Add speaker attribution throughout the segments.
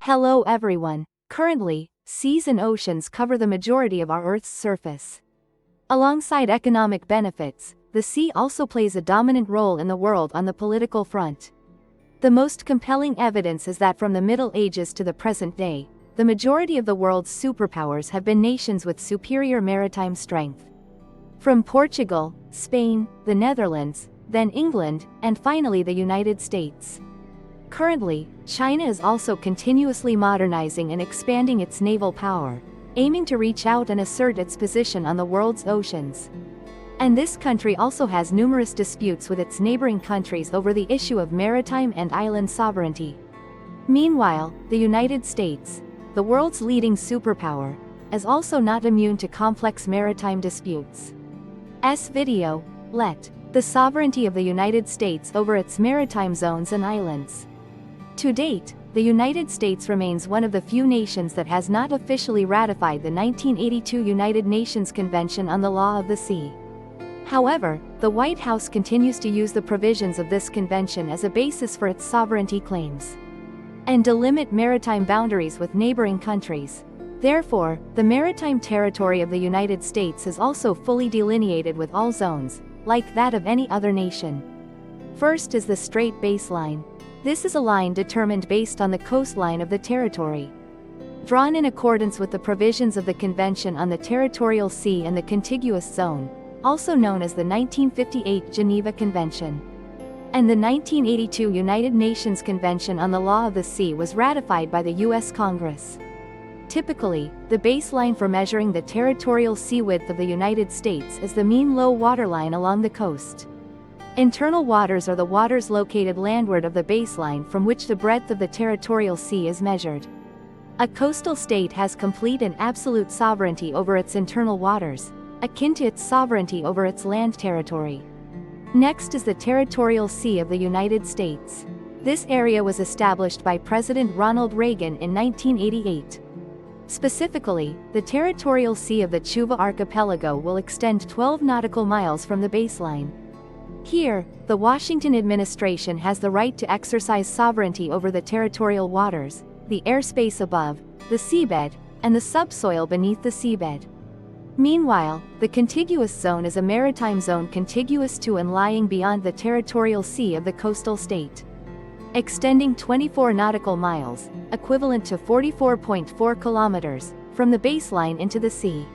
Speaker 1: Hello everyone. Currently, seas and oceans cover the majority of our Earth's surface. Alongside economic benefits, the sea also plays a dominant role in the world on the political front. The most compelling evidence is that from the Middle Ages to the present day, the majority of the world's superpowers have been nations with superior maritime strength. From Portugal, Spain, the Netherlands, then England, and finally the United States. Currently, China is also continuously modernizing and expanding its naval power, aiming to reach out and assert its position on the world's oceans. And this country also has numerous disputes with its neighboring countries over the issue of maritime and island sovereignty. Meanwhile, the United States, the world's leading superpower, is also not immune to complex maritime disputes. Video, Let the sovereignty of the United States over its maritime zones and islands. To date, the United States remains one of the few nations that has not officially ratified the 1982 United Nations Convention on the Law of the Sea. However, the White House continues to use the provisions of this convention as a basis for its sovereignty claims and delimit maritime boundaries with neighboring countries. Therefore, the maritime territory of the United States is also fully delineated with all zones, like that of any other nation. First is the straight baseline. This is a line determined based on the coastline of the territory. Drawn in accordance with the provisions of the Convention on the Territorial Sea and the Contiguous Zone, also known as the 1958 Geneva Convention. And the 1982 United Nations Convention on the Law of the Sea was ratified by the U.S. Congress. Typically, the baseline for measuring the territorial sea width of the United States is the mean low water line along the coast. Internal waters are the waters located landward of the baseline from which the breadth of the territorial sea is measured. A coastal state has complete and absolute sovereignty over its internal waters, akin to its sovereignty over its land territory. Next is the territorial sea of the United States. This area was established by President Ronald Reagan in 1988. Specifically, the territorial sea of the Chuva Archipelago will extend 12 nautical miles from the baseline. Here, the Washington administration has the right to exercise sovereignty over the territorial waters, the airspace above, the seabed, and the subsoil beneath the seabed. Meanwhile, the contiguous zone is a maritime zone contiguous to and lying beyond the territorial sea of the coastal state, extending 24 nautical miles, equivalent to 44.4 kilometers, from the baseline into the sea.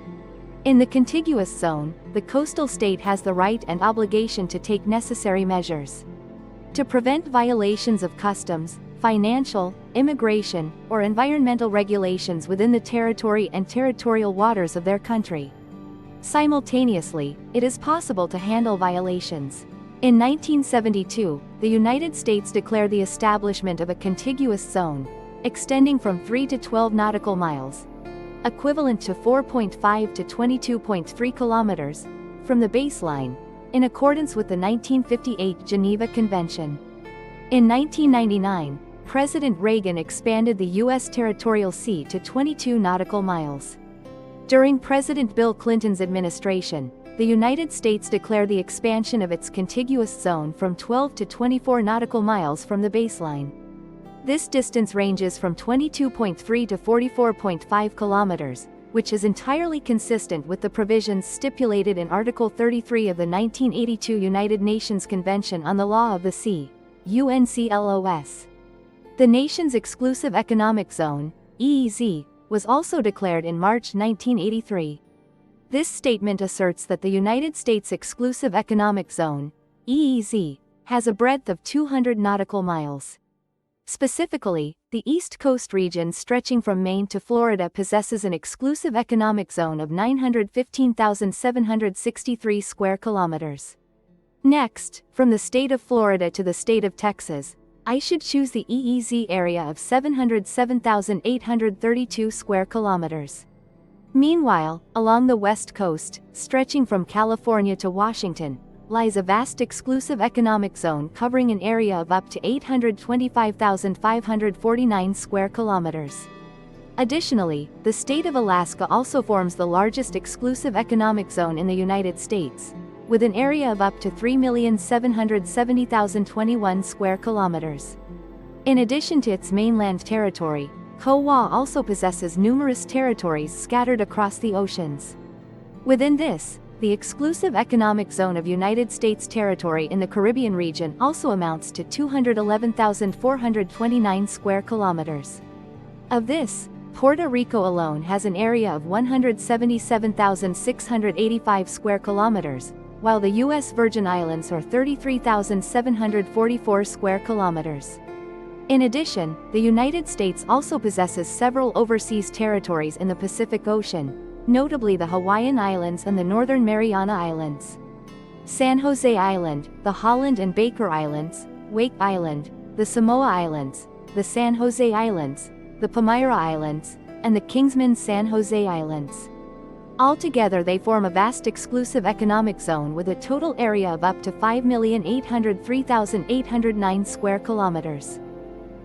Speaker 1: In the contiguous zone, the coastal state has the right and obligation to take necessary measures to prevent violations of customs, financial, immigration, or environmental regulations within the territory and territorial waters of their country. Simultaneously, it is possible to handle violations. In 1972, the United States declared the establishment of a contiguous zone, extending from 3 to 12 nautical miles, equivalent to 4.5 to 22.3 kilometers, from the baseline, in accordance with the 1958 Geneva Convention. In 1999, President Reagan expanded the U.S. territorial sea to 22 nautical miles. During President Bill Clinton's administration, the United States declared the expansion of its contiguous zone from 12 to 24 nautical miles from the baseline. This distance ranges from 22.3 to 44.5 kilometers, which is entirely consistent with the provisions stipulated in Article 33 of the 1982 United Nations Convention on the Law of the Sea, UNCLOS. The nation's exclusive economic zone, EEZ, was also declared in March 1983. This statement asserts that the United States Exclusive Economic Zone, EEZ, has a breadth of 200 nautical miles. Specifically, the East Coast region stretching from Maine to Florida possesses an exclusive economic zone of 915,763 square kilometers. Next, from the state of Florida to the state of Texas, I should choose the EEZ area of 707,832 square kilometers. Meanwhile, along the West Coast, stretching from California to Washington, lies a vast exclusive economic zone covering an area of up to 825,549 square kilometers. Additionally, the state of Alaska also forms the largest exclusive economic zone in the United States, with an area of up to 3,770,021 square kilometers. In addition to its mainland territory, Kowa also possesses numerous territories scattered across the oceans. Within this, the exclusive economic zone of United States territory in the Caribbean region also amounts to 211,429 square kilometers. Of this, Puerto Rico alone has an area of 177,685 square kilometers, while the U.S. Virgin Islands are 33,744 square kilometers. In addition, the United States also possesses several overseas territories in the Pacific Ocean, notably the Hawaiian Islands and the Northern Mariana Islands. San Jose Island, the Holland and Baker Islands, Wake Island, the Samoa Islands, the San Jose Islands, the Palmyra Islands, and the Kingsman San Jose Islands. Altogether they form a vast exclusive economic zone with a total area of up to 5,803,809 square kilometers.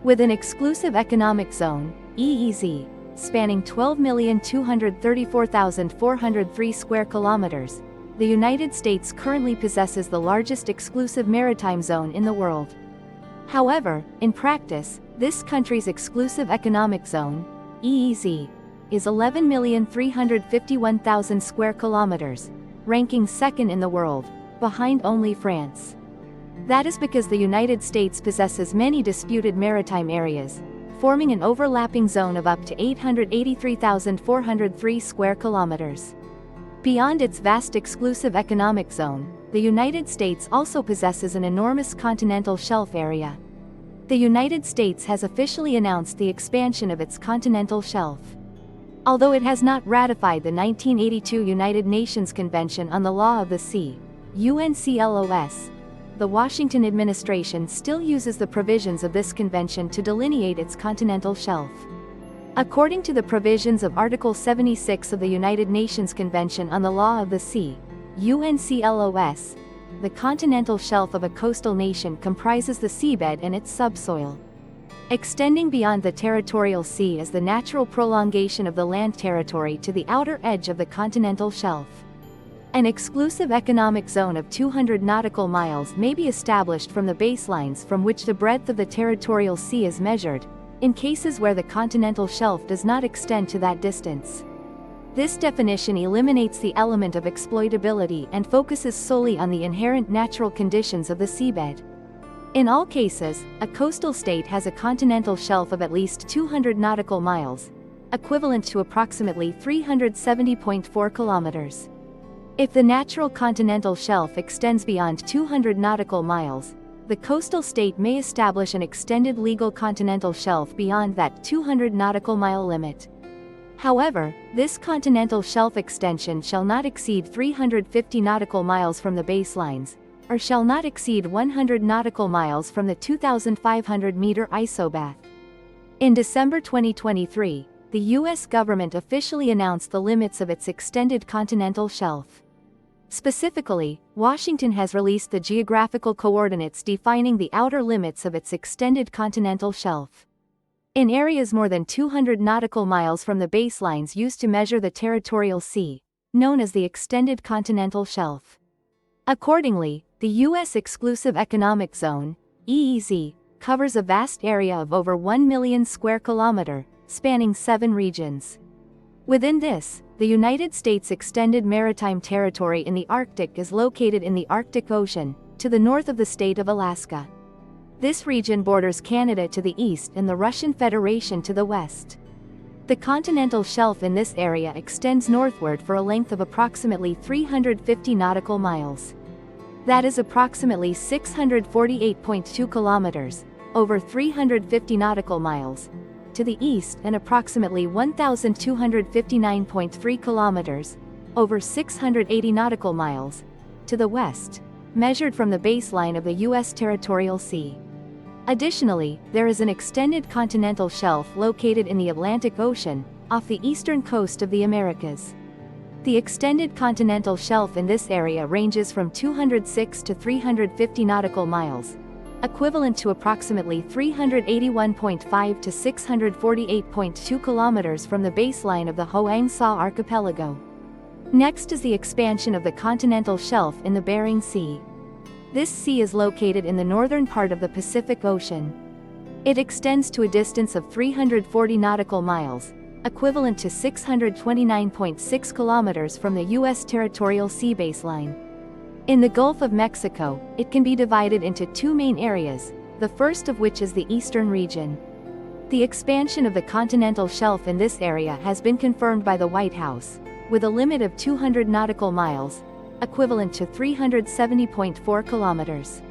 Speaker 1: With an exclusive economic zone, EEZ, spanning 12,234,403 square kilometers, the United States currently possesses the largest exclusive maritime zone in the world. However, in practice, this country's exclusive economic zone, EEZ, is 11,351,000 square kilometers, ranking second in the world, behind only France. That is because the United States possesses many disputed maritime areas, forming an overlapping zone of up to 883,403 square kilometers. Beyond its vast exclusive economic zone, the United States also possesses an enormous continental shelf area. The United States has officially announced the expansion of its continental shelf. Although it has not ratified the 1982 United Nations Convention on the Law of the Sea, UNCLOS, the Washington administration still uses the provisions of this convention to delineate its continental shelf. According to the provisions of Article 76 of the United Nations Convention on the Law of the Sea, UNCLOS, the continental shelf of a coastal nation comprises the seabed and its subsoil. Extending beyond the territorial sea is the natural prolongation of the land territory to the outer edge of the continental shelf. An exclusive economic zone of 200 nautical miles may be established from the baselines from which the breadth of the territorial sea is measured, in cases where the continental shelf does not extend to that distance. This definition eliminates the element of exploitability and focuses solely on the inherent natural conditions of the seabed. In all cases, a coastal state has a continental shelf of at least 200 nautical miles, equivalent to approximately 370.4 kilometers. If the natural continental shelf extends beyond 200 nautical miles, the coastal state may establish an extended legal continental shelf beyond that 200 nautical mile limit. However, this continental shelf extension shall not exceed 350 nautical miles from the baselines, or shall not exceed 100 nautical miles from the 2,500-meter isobath. In December 2023, the U.S. government officially announced the limits of its extended continental shelf. Specifically, Washington has released the geographical coordinates defining the outer limits of its extended continental shelf. In areas more than 200 nautical miles from the baselines used to measure the territorial sea, known as the extended continental shelf. Accordingly, the U.S. Exclusive Economic Zone, EEZ, covers a vast area of over 1 million square kilometers, spanning 7 regions. Within this, the United States extended maritime territory in the Arctic is located in the Arctic Ocean, to the north of the state of Alaska. This region borders Canada to the east and the Russian Federation to the west. The continental shelf in this area extends northward for a length of approximately 350 nautical miles. That is approximately 648.2 kilometers, over 350 nautical miles, to the east and approximately 1,259.3 kilometers, over 680 nautical miles, to the west, measured from the baseline of the U.S. territorial sea. Additionally, there is an extended continental shelf located in the Atlantic Ocean, off the eastern coast of the Americas. The extended continental shelf in this area ranges from 206 to 350 nautical miles, equivalent to approximately 381.5 to 648.2 kilometers from the baseline of the Hoang Sa archipelago. Next is the expansion of the continental shelf in the Bering Sea. This sea is located in the northern part of the Pacific Ocean. It extends to a distance of 340 nautical miles, equivalent to 629.6 kilometers from the U.S. territorial sea baseline. In the Gulf of Mexico, it can be divided into two main areas, the first of which is the eastern region. The expansion of the continental shelf in this area has been confirmed by the White House, with a limit of 200 nautical miles, equivalent to 370.4 kilometers.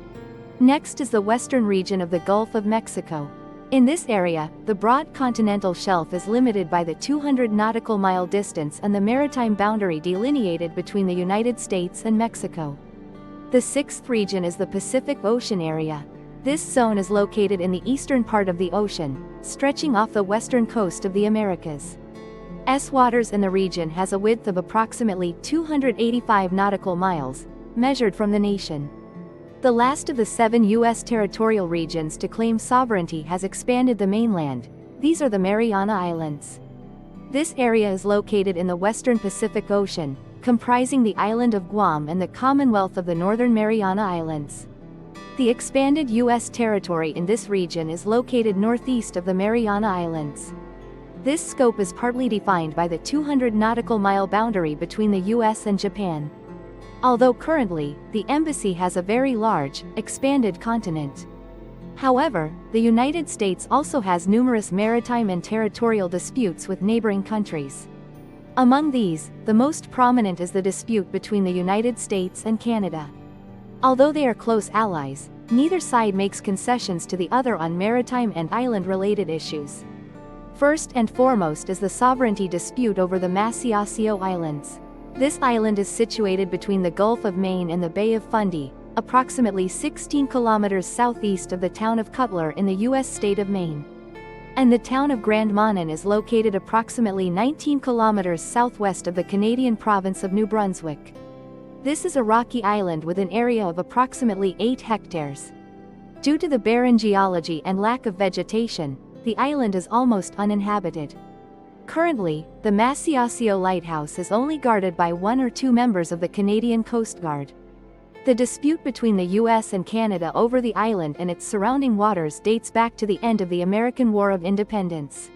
Speaker 1: Next is the western region of the Gulf of Mexico. In this area, the broad continental shelf is limited by the 200 nautical mile distance and the maritime boundary delineated between the United States and Mexico. The sixth region is the Pacific Ocean area. This zone is located in the eastern part of the ocean, stretching off the western coast of the Americas. Waters in the region has a width of approximately 285 nautical miles, measured from the nation. The last of the 7 U.S. territorial regions to claim sovereignty has expanded the mainland. These are the Mariana Islands. This area is located in the western Pacific Ocean, comprising the island of Guam and the Commonwealth of the Northern Mariana Islands. The expanded U.S. territory in this region is located northeast of the Mariana Islands. This scope is partly defined by the 200 nautical mile boundary between the U.S. and Japan. Although currently, the embassy has a very large, expanded continent. However, the United States also has numerous maritime and territorial disputes with neighboring countries. Among these, the most prominent is the dispute between the United States and Canada. Although they are close allies, neither side makes concessions to the other on maritime and island-related issues. First and foremost is the sovereignty dispute over the Maciacio Islands. This island is situated between the Gulf of Maine and the Bay of Fundy, approximately 16 kilometers southeast of the town of Cutler in the U.S. state of Maine. And the town of Grand Manan is located approximately 19 kilometers southwest of the Canadian province of New Brunswick. This is a rocky island with an area of approximately 8 hectares. Due to the barren geology and lack of vegetation, the island is almost uninhabited. Currently, the Maciacio Lighthouse is only guarded by 1 or 2 members of the Canadian Coast Guard. The dispute between the U.S. and Canada over the island and its surrounding waters dates back to the end of the American War of Independence.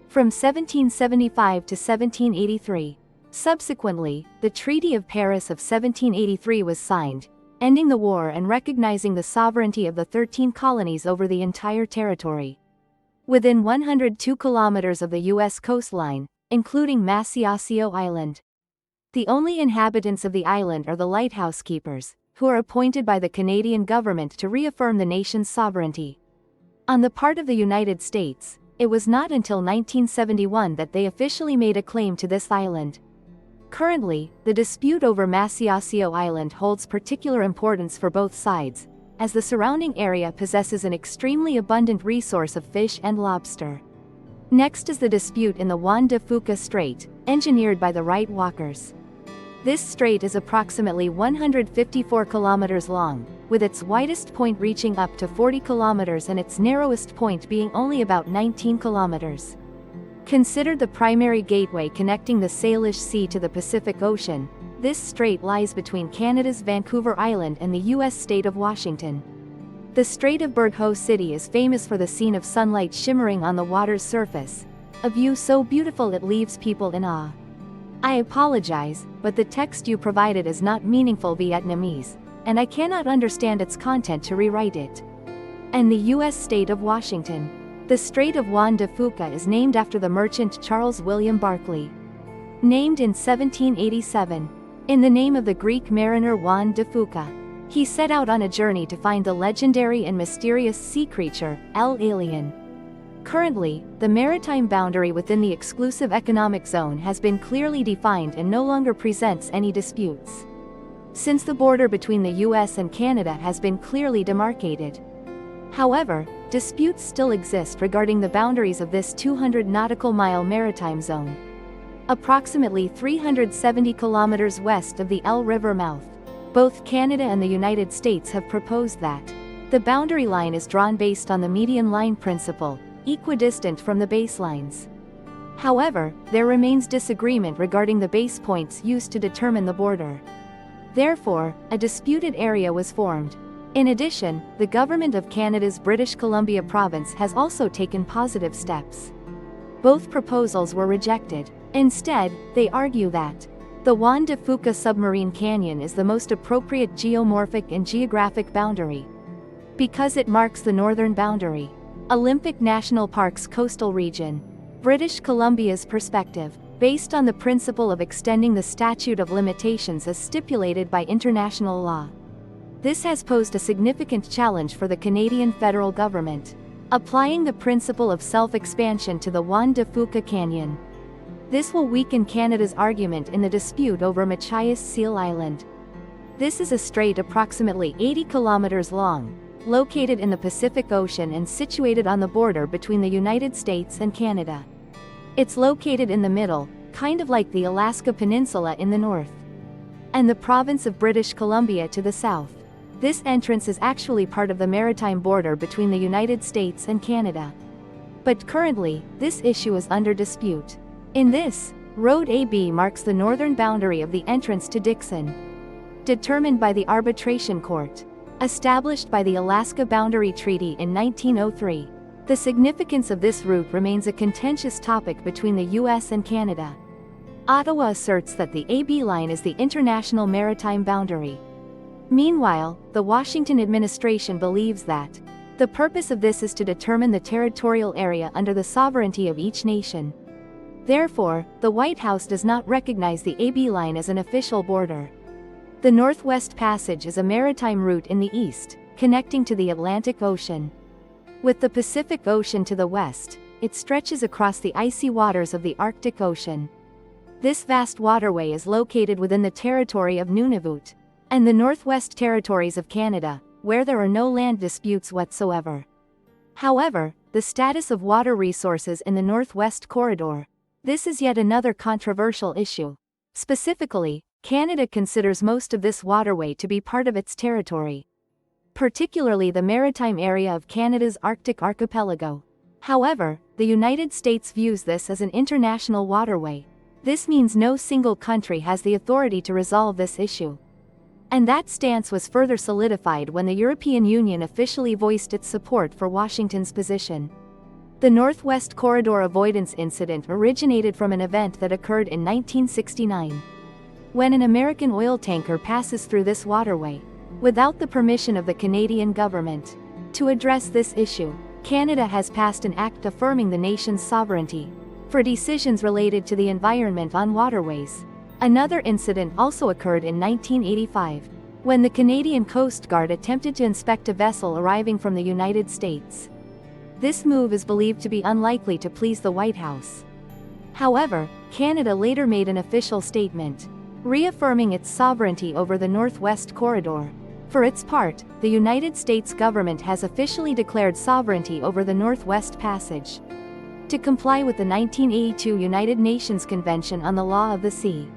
Speaker 1: From 1775 to 1783. Subsequently, the Treaty of Paris of 1783 was signed, ending the war and recognizing the sovereignty of the 13 colonies over the entire territory. Within 102 kilometers of the U.S. coastline, including Maciacio Island. The only inhabitants of the island are the lighthouse keepers, who are appointed by the Canadian government to reaffirm the nation's sovereignty. On the part of the United States, it was not until 1971 that they officially made a claim to this island. Currently, the dispute over Maciacio Island holds particular importance for both sides, as the surrounding area possesses an extremely abundant resource of fish and lobster. Next is the dispute in the Juan de Fuca Strait, engineered by the Wright Walkers. This strait is approximately 154 kilometers long, with its widest point reaching up to 40 kilometers and its narrowest point being only about 19 kilometers. Considered the primary gateway connecting the Salish Sea to the Pacific Ocean, this strait lies between Canada's Vancouver Island and the U.S. state of Washington. The Strait of Berthoud City is famous for the scene of sunlight shimmering on the water's surface, a view so beautiful it leaves people in awe. I apologize, but the text you provided is not meaningful Vietnamese, and I cannot understand its content to rewrite it. And the U.S. state of Washington. The Strait of Juan de Fuca is named after the merchant Charles William Barkley. Named in 1787. In the name of the Greek mariner Juan de Fuca. He set out on a journey to find the legendary and mysterious sea creature, El Alien. Currently, the maritime boundary within the exclusive economic zone has been clearly defined and no longer presents any disputes. Since the border between the US and Canada has been clearly demarcated. However, disputes still exist regarding the boundaries of this 200 nautical mile maritime zone. Approximately 370 kilometers west of the El River mouth. Both Canada and the United States have proposed that the boundary line is drawn based on the median line principle, equidistant from the baselines. However, there remains disagreement regarding the base points used to determine the border. Therefore, a disputed area was formed. In addition, the government of Canada's British Columbia province has also taken positive steps. Both proposals were rejected. Instead, they argue that the Juan de Fuca submarine canyon is the most appropriate geomorphic and geographic boundary because it marks the northern boundary. Olympic National Park's coastal region. British Columbia's perspective, based on the principle of extending the statute of limitations as stipulated by international law. This has posed a significant challenge for the Canadian federal government, applying the principle of self-expansion to the Juan de Fuca Canyon. This will weaken Canada's argument in the dispute over Machias Seal Island. This is a strait approximately 80 kilometers long, located in the Pacific Ocean and situated on the border between the United States and Canada. It's located in the middle, kind of like the Alaska Peninsula in the north, and the province of British Columbia to the south. This entrance is actually part of the maritime border between the United States and Canada. But currently, this issue is under dispute. In this, Road AB marks the northern boundary of the entrance to Dixon, determined by the Arbitration Court, established by the Alaska Boundary Treaty in 1903. The significance of this route remains a contentious topic between the US and Canada. Ottawa asserts that the AB line is the international maritime boundary. Meanwhile, the Washington administration believes that the purpose of this is to determine the territorial area under the sovereignty of each nation. Therefore, the White House does not recognize the AB line as an official border. The Northwest Passage is a maritime route in the east, connecting to the Atlantic Ocean. With the Pacific Ocean to the west, it stretches across the icy waters of the Arctic Ocean. This vast waterway is located within the territory of Nunavut and the Northwest Territories of Canada, where there are no land disputes whatsoever. However, the status of water resources in the Northwest Corridor. This is yet another controversial issue. Specifically, Canada considers most of this waterway to be part of its territory, particularly the maritime area of Canada's Arctic archipelago. However, the United States views this as an international waterway. This means no single country has the authority to resolve this issue. And that stance was further solidified when the European Union officially voiced its support for Washington's position. The Northwest Corridor avoidance incident originated from an event that occurred in 1969, when an American oil tanker passes through this waterway, without the permission of the Canadian government. To address this issue, Canada has passed an act affirming the nation's sovereignty for decisions related to the environment on waterways. Another incident also occurred in 1985, when the Canadian Coast Guard attempted to inspect a vessel arriving from the United States. This move is believed to be unlikely to please the White House. However, Canada later made an official statement, reaffirming its sovereignty over the Northwest Corridor. For its part, the United States government has officially declared sovereignty over the Northwest Passage, to comply with the 1982 United Nations Convention on the Law of the Sea.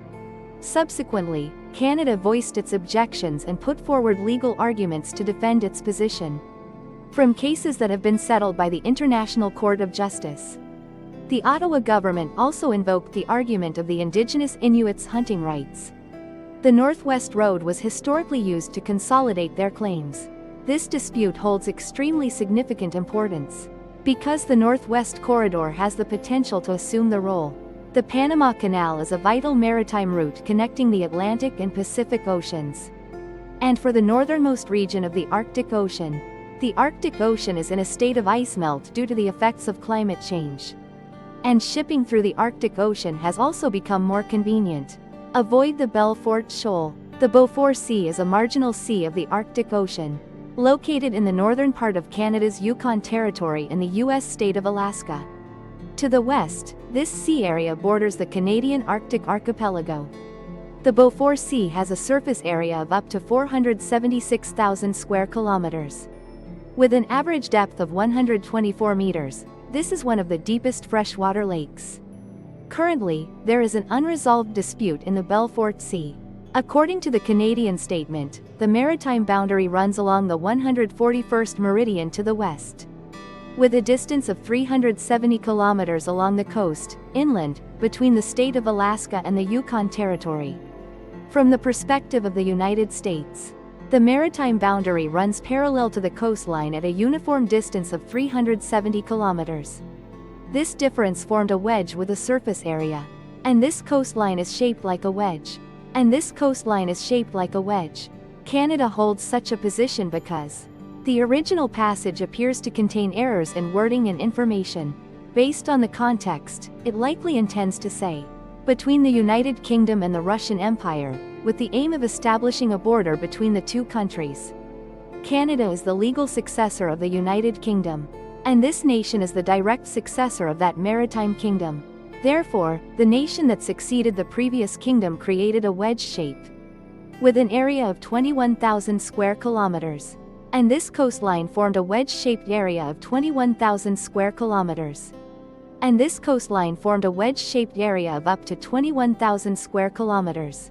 Speaker 1: Subsequently, Canada voiced its objections and put forward legal arguments to defend its position from cases that have been settled by the International Court of Justice. The Ottawa government also invoked the argument of the Indigenous Inuits' hunting rights. The Northwest Road was historically used to consolidate their claims. This dispute holds extremely significant importance, because the Northwest Corridor has the potential to assume the role. The Panama Canal is a vital maritime route connecting the Atlantic and Pacific Oceans. And for the northernmost region of the Arctic Ocean, the Arctic Ocean is in a state of ice melt due to the effects of climate change. And shipping through the Arctic Ocean has also become more convenient. Avoid the Belfort Shoal. The Beaufort Sea is a marginal sea of the Arctic Ocean, located in the northern part of Canada's Yukon Territory in the U.S. state of Alaska. To the west, this sea area borders the Canadian Arctic archipelago. The Beaufort Sea has a surface area of up to 476,000 square kilometers. With an average depth of 124 meters, this is one of the deepest freshwater lakes. Currently, there is an unresolved dispute in the Belfort Sea. According to the Canadian statement, the maritime boundary runs along the 141st meridian to the west, with a distance of 370 kilometers along the coast, inland, between the state of Alaska and the Yukon Territory. From the perspective of the United States, The maritime boundary runs parallel to the coastline at a uniform distance of 370 kilometers. This difference formed a wedge with a surface area. And this coastline is shaped like a wedge. And this coastline is shaped like a wedge. Canada holds such a position because the original passage appears to contain errors in wording and information. Based on the context, it likely intends to say, between the United Kingdom and the Russian Empire, with the aim of establishing a border between the two countries. Canada is the legal successor of the United Kingdom, and this nation is the direct successor of that maritime kingdom. Therefore, the nation that succeeded the previous kingdom created a wedge shape with an area of 21,000 square kilometers. And this coastline formed a wedge-shaped area of 21,000 square kilometers. And this coastline formed a wedge-shaped area of up to 21,000 square kilometers.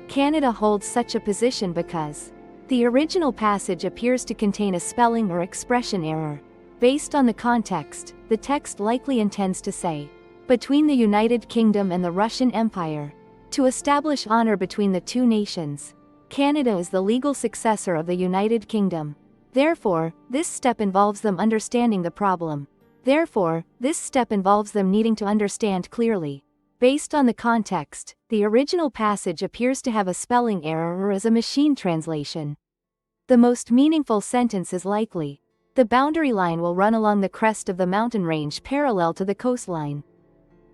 Speaker 1: Canada holds such a position because the original passage appears to contain a spelling or expression error. Based on the context, the text likely intends to say, between the United Kingdom and the Russian Empire, to establish honor between the two nations. Canada is the legal successor of the United Kingdom. Therefore, this step involves them understanding the problem. Therefore, this step involves them needing to understand clearly. Based on the context, the original passage appears to have a spelling error or as a machine translation. The most meaningful sentence is likely, the boundary line will run along the crest of the mountain range parallel to the coastline,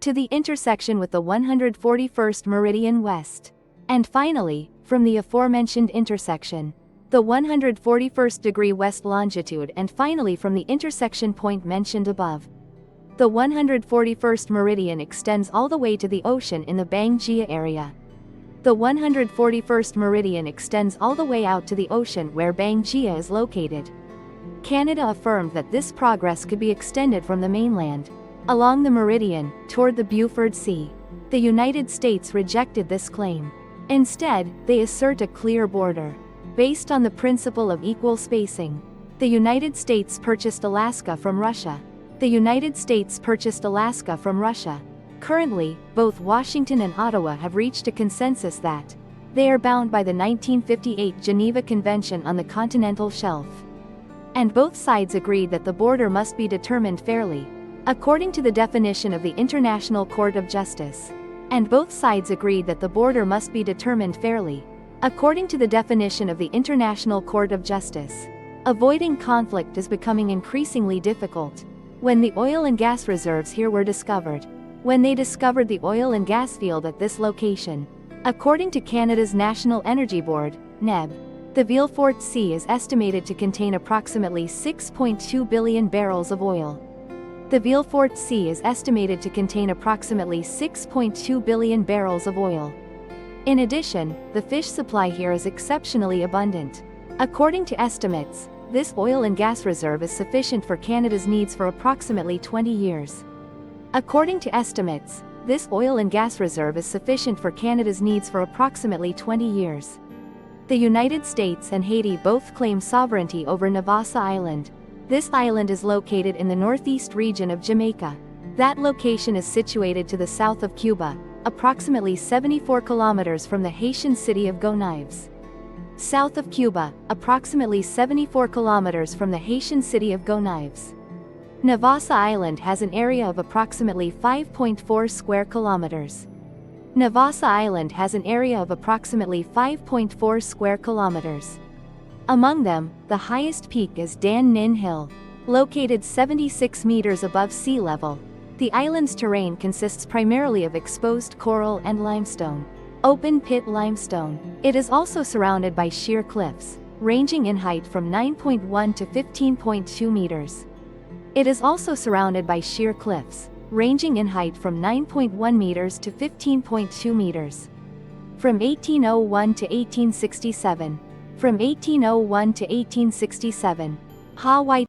Speaker 1: to the intersection with the 141st meridian west. And finally, from the aforementioned intersection, the 141st degree west longitude, and finally from the intersection point mentioned above. The 141st meridian extends all the way to the ocean in the Bang-Jia area. The 141st meridian extends all the way out to the ocean where Bang-Jia is located. Canada affirmed that this progress could be extended from the mainland along the meridian toward the Beaufort Sea. The United States rejected this claim. Instead, they assert a clear border based on the principle of equal spacing. The United States purchased Alaska from Russia. The United States purchased Alaska from Russia. Currently, both Washington and Ottawa have reached a consensus that they are bound by the 1958 Geneva Convention on the Continental Shelf. And both sides agreed that the border must be determined fairly, according to the definition of the International Court of Justice. And both sides agreed that the border must be determined fairly, according to the definition of the International Court of Justice. Avoiding conflict is becoming increasingly difficult. When the oil and gas reserves here were discovered, when they discovered the oil and gas field at this location, according to Canada's National Energy Board, NEB, the Beaufort Sea is estimated to contain approximately 6.2 billion barrels of oil. The Beaufort Sea is estimated to contain approximately 6.2 billion barrels of oil. In addition, the fish supply here is exceptionally abundant. According to estimates, this oil and gas reserve is sufficient for Canada's needs for approximately 20 years. According to estimates, this oil and gas reserve is sufficient for Canada's needs for approximately 20 years. The United States and Haiti both claim sovereignty over Navassa Island. This island is located in the northeast region of Jamaica. That location is situated to the south of Cuba, approximately 74 kilometers from the Haitian city of Gonaives. South of Cuba, approximately 74 kilometers from the Haitian city of Gonaives. Navassa Island has an area of approximately 5.4 square kilometers. Navassa Island has an area of approximately 5.4 square kilometers. Among them, the highest peak is Dan Nin Hill, located 76 meters above sea level. The island's terrain consists primarily of exposed coral and limestone, open pit limestone. It is also surrounded by sheer cliffs, ranging in height from 9.1 to 15.2 meters. It is also surrounded by sheer cliffs, ranging in height from 9.1 meters to 15.2 meters. From 1801 to 1867. From 1801 to 1867. Hawaii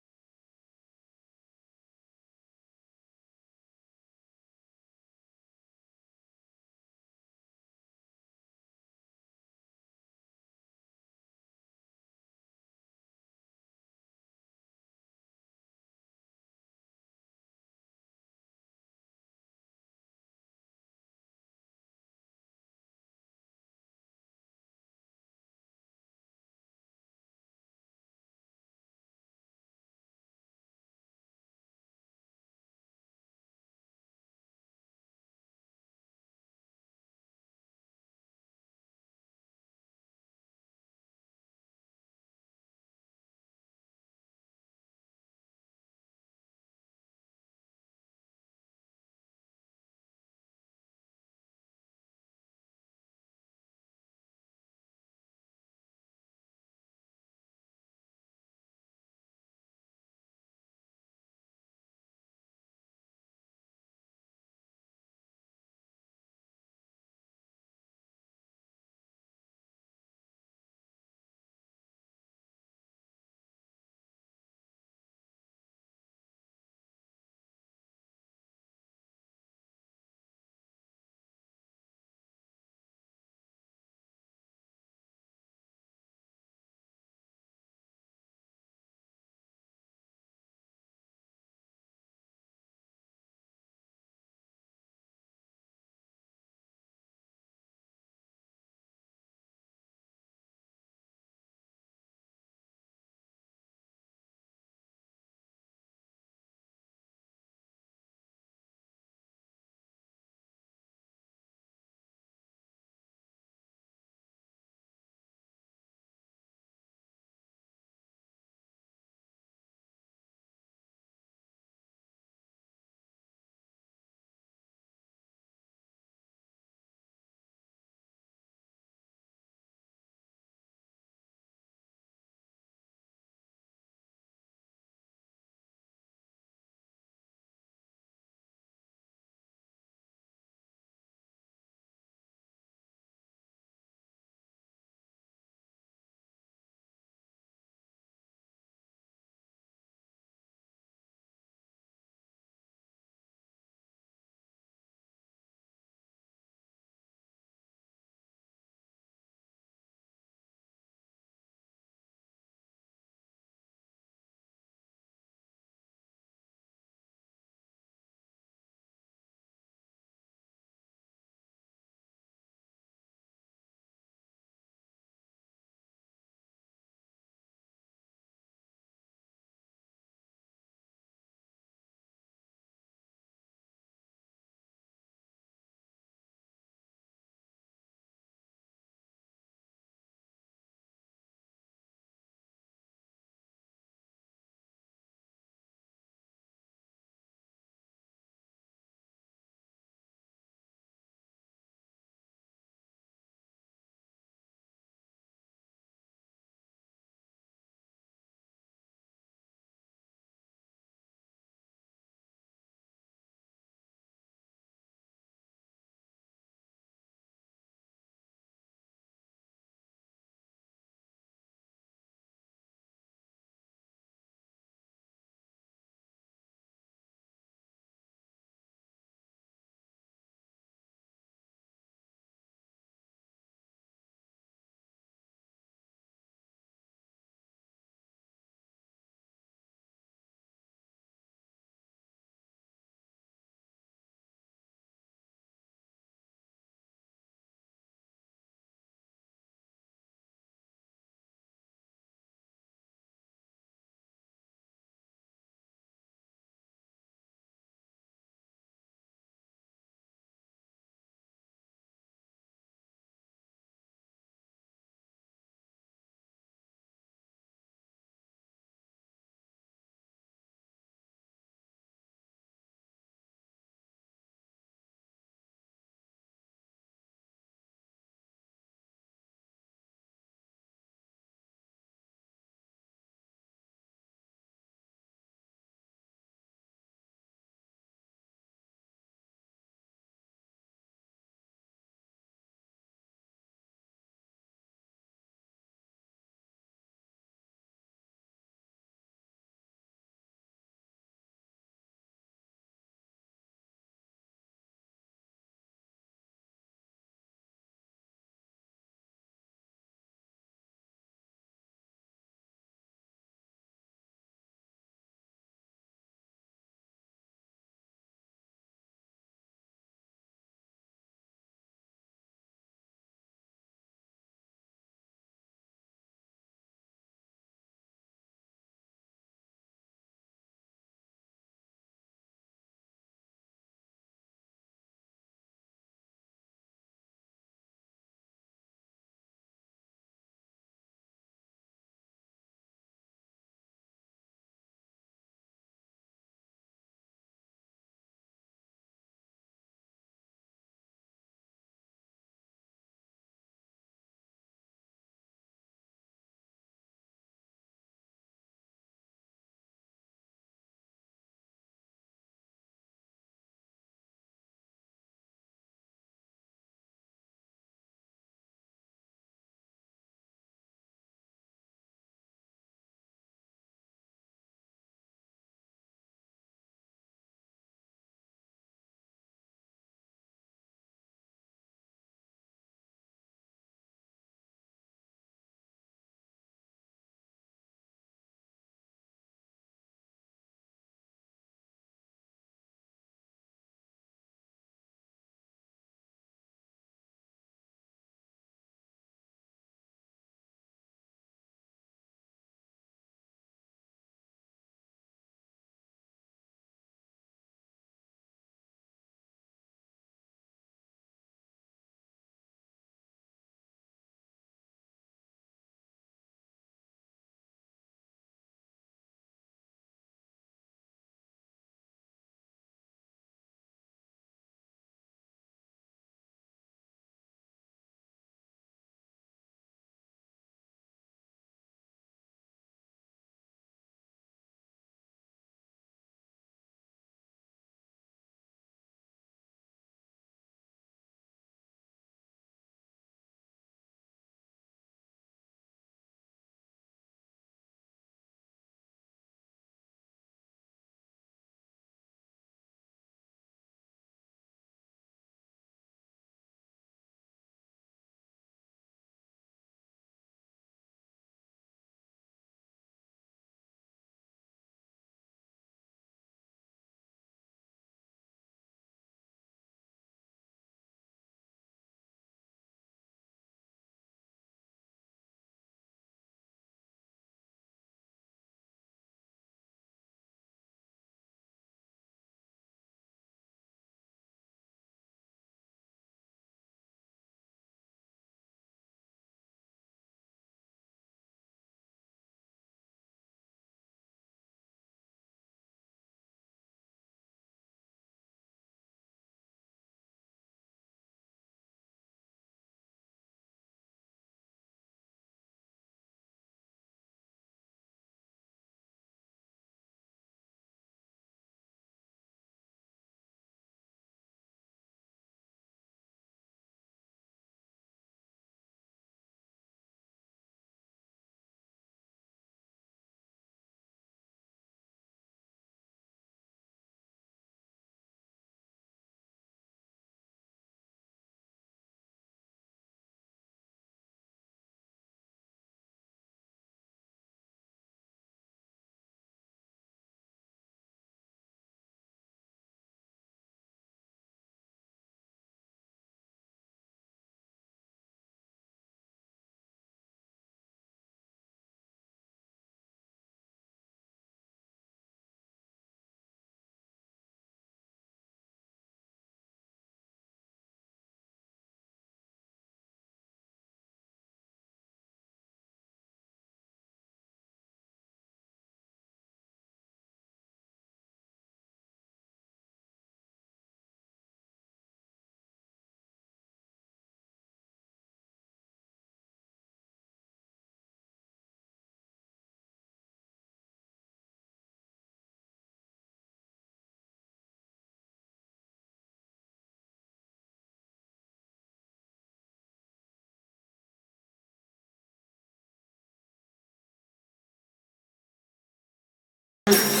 Speaker 2: Earth.